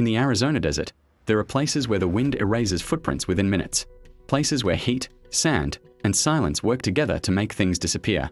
In the Arizona desert, there are places where the wind erases footprints within minutes. Places where heat, sand, and silence work together to make things disappear.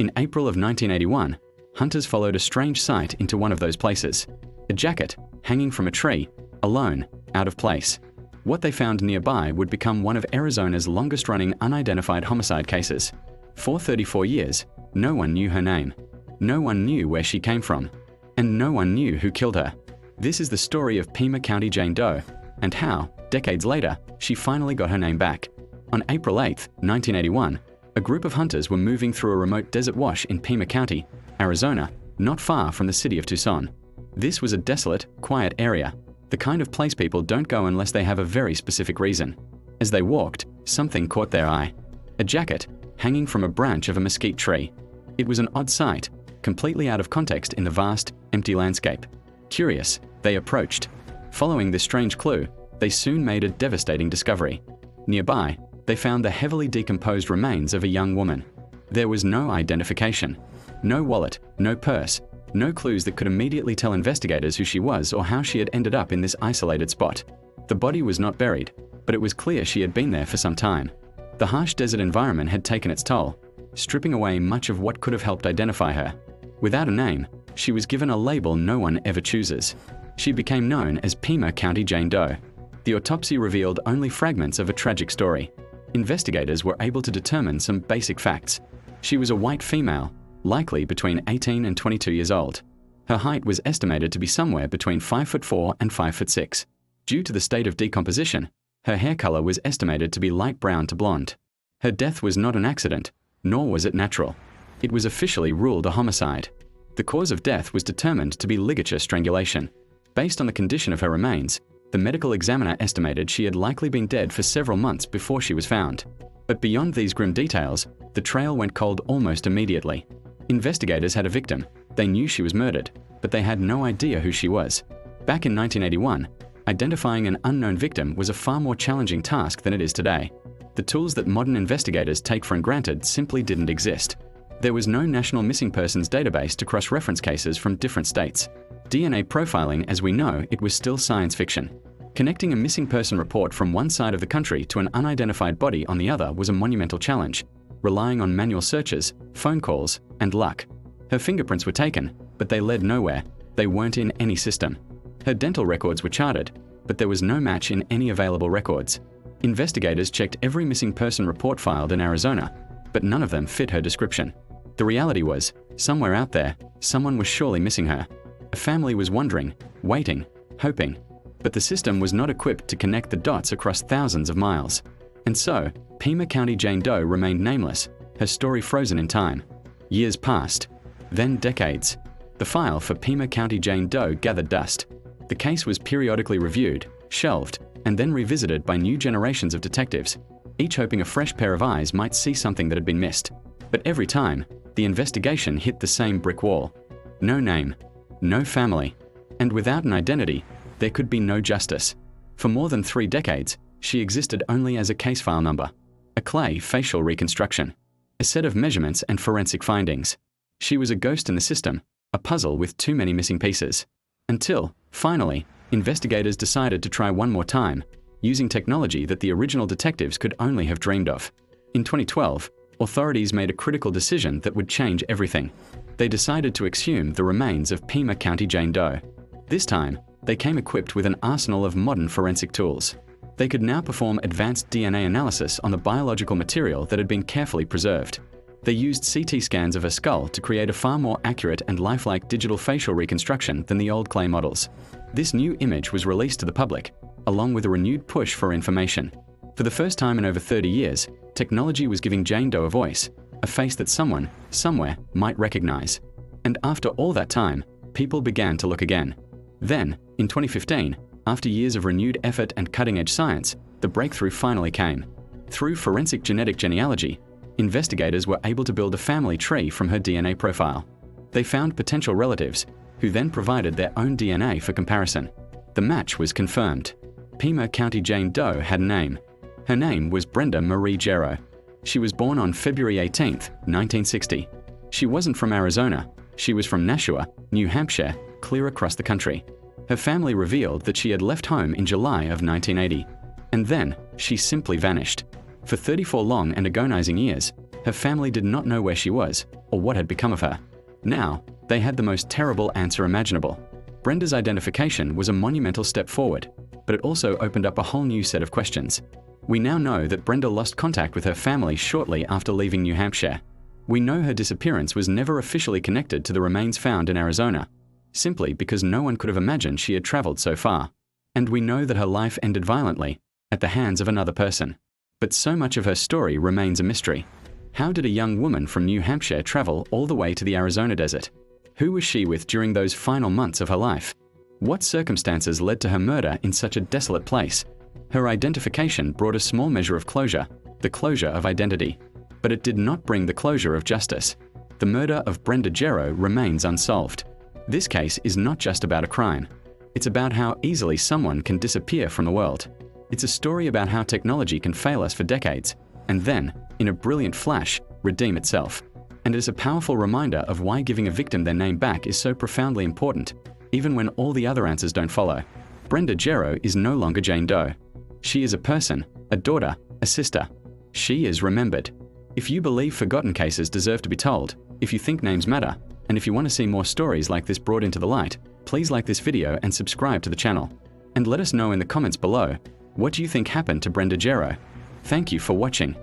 In April of 1981, hunters followed a strange sight into one of those places. A jacket hanging from a tree, alone, out of place. What they found nearby would become one of Arizona's longest-running unidentified homicide cases. For 34 years, no one knew her name. No one knew where she came from. And no one knew who killed her. This is the story of Pima County Jane Doe, and how, decades later, she finally got her name back. On April 8, 1981, a group of hunters were moving through a remote desert wash in Pima County, Arizona, not far from the city of Tucson. This was a desolate, quiet area, the kind of place people don't go unless they have a very specific reason. As they walked, something caught their eye. A jacket hanging from a branch of a mesquite tree. It was an odd sight, completely out of context in the vast, empty landscape. Curious, they approached. Following this strange clue, they soon made a devastating discovery. Nearby, they found the heavily decomposed remains of a young woman. There was no identification. No wallet, no purse, no clues that could immediately tell investigators who she was or how she had ended up in this isolated spot. The body was not buried, but it was clear she had been there for some time. The harsh desert environment had taken its toll, stripping away much of what could have helped identify her. Without a name, she was given a label no one ever chooses. She became known as Pima County Jane Doe. The autopsy revealed only fragments of a tragic story. Investigators were able to determine some basic facts. She was a white female, likely between 18 and 22 years old. Her height was estimated to be somewhere between 5'4" and 5'6". Due to the state of decomposition, her hair color was estimated to be light brown to blonde. Her death was not an accident, nor was it natural. It was officially ruled a homicide. The cause of death was determined to be ligature strangulation. Based on the condition of her remains, the medical examiner estimated she had likely been dead for several months before she was found. But beyond these grim details, the trail went cold almost immediately. Investigators had a victim. They knew she was murdered, but they had no idea who she was. Back in 1981, identifying an unknown victim was a far more challenging task than it is today. The tools that modern investigators take for granted simply didn't exist. There was no national missing persons database to cross-reference cases from different states. DNA profiling, as we know, it was still science fiction. Connecting a missing person report from one side of the country to an unidentified body on the other was a monumental challenge, relying on manual searches, phone calls, and luck. Her fingerprints were taken, but they led nowhere. They weren't in any system. Her dental records were charted, but there was no match in any available records. Investigators checked every missing person report filed in Arizona, but none of them fit her description. The reality was, somewhere out there, someone was surely missing her. A family was wondering, waiting, hoping. But the system was not equipped to connect the dots across thousands of miles. And so, Pima County Jane Doe remained nameless, her story frozen in time. Years passed, then decades. The file for Pima County Jane Doe gathered dust. The case was periodically reviewed, shelved, and then revisited by new generations of detectives, each hoping a fresh pair of eyes might see something that had been missed. But every time, the investigation hit the same brick wall. No name, no family, and without an identity, there could be no justice. For more than 3 decades, she existed only as a case file number, a clay facial reconstruction, a set of measurements and forensic findings. She was a ghost in the system, a puzzle with too many missing pieces. Until, finally, investigators decided to try one more time, using technology that the original detectives could only have dreamed of. In 2012, authorities made a critical decision that would change everything. They decided to exhume the remains of Pima County Jane Doe. This time, they came equipped with an arsenal of modern forensic tools. They could now perform advanced DNA analysis on the biological material that had been carefully preserved. They used CT scans of her skull to create a far more accurate and lifelike digital facial reconstruction than the old clay models. This new image was released to the public, along with a renewed push for information. For the first time in over 30 years, technology was giving Jane Doe a voice, a face that someone, somewhere, might recognize. And after all that time, people began to look again. Then, in 2015, after years of renewed effort and cutting-edge science, the breakthrough finally came. Through forensic genetic genealogy, investigators were able to build a family tree from her DNA profile. They found potential relatives, who then provided their own DNA for comparison. The match was confirmed. Pima County Jane Doe had a name. Her name was Brenda Marie Gerow. She was born on February 18, 1960. She wasn't from Arizona. She was from Nashua, New Hampshire, clear across the country. Her family revealed that she had left home in July of 1980. And then, she simply vanished. For 34 long and agonizing years, her family did not know where she was or what had become of her. Now, they had the most terrible answer imaginable. Brenda's identification was a monumental step forward, but it also opened up a whole new set of questions. We now know that Brenda lost contact with her family shortly after leaving New Hampshire. We know her disappearance was never officially connected to the remains found in Arizona, simply because no one could have imagined she had traveled so far. And we know that her life ended violently, at the hands of another person. But so much of her story remains a mystery. How did a young woman from New Hampshire travel all the way to the Arizona desert? Who was she with during those final months of her life? What circumstances led to her murder in such a desolate place? Her identification brought a small measure of closure, the closure of identity. But it did not bring the closure of justice. The murder of Brenda Gerow remains unsolved. This case is not just about a crime. It's about how easily someone can disappear from the world. It's a story about how technology can fail us for decades, and then, in a brilliant flash, redeem itself. And it is a powerful reminder of why giving a victim their name back is so profoundly important, even when all the other answers don't follow. Brenda Gerow is no longer Jane Doe. She is a person, a daughter, a sister. She is remembered. If you believe forgotten cases deserve to be told, if you think names matter, and if you want to see more stories like this brought into the light, please like this video and subscribe to the channel. And let us know in the comments below, what do you think happened to Brenda Gerow? Thank you for watching.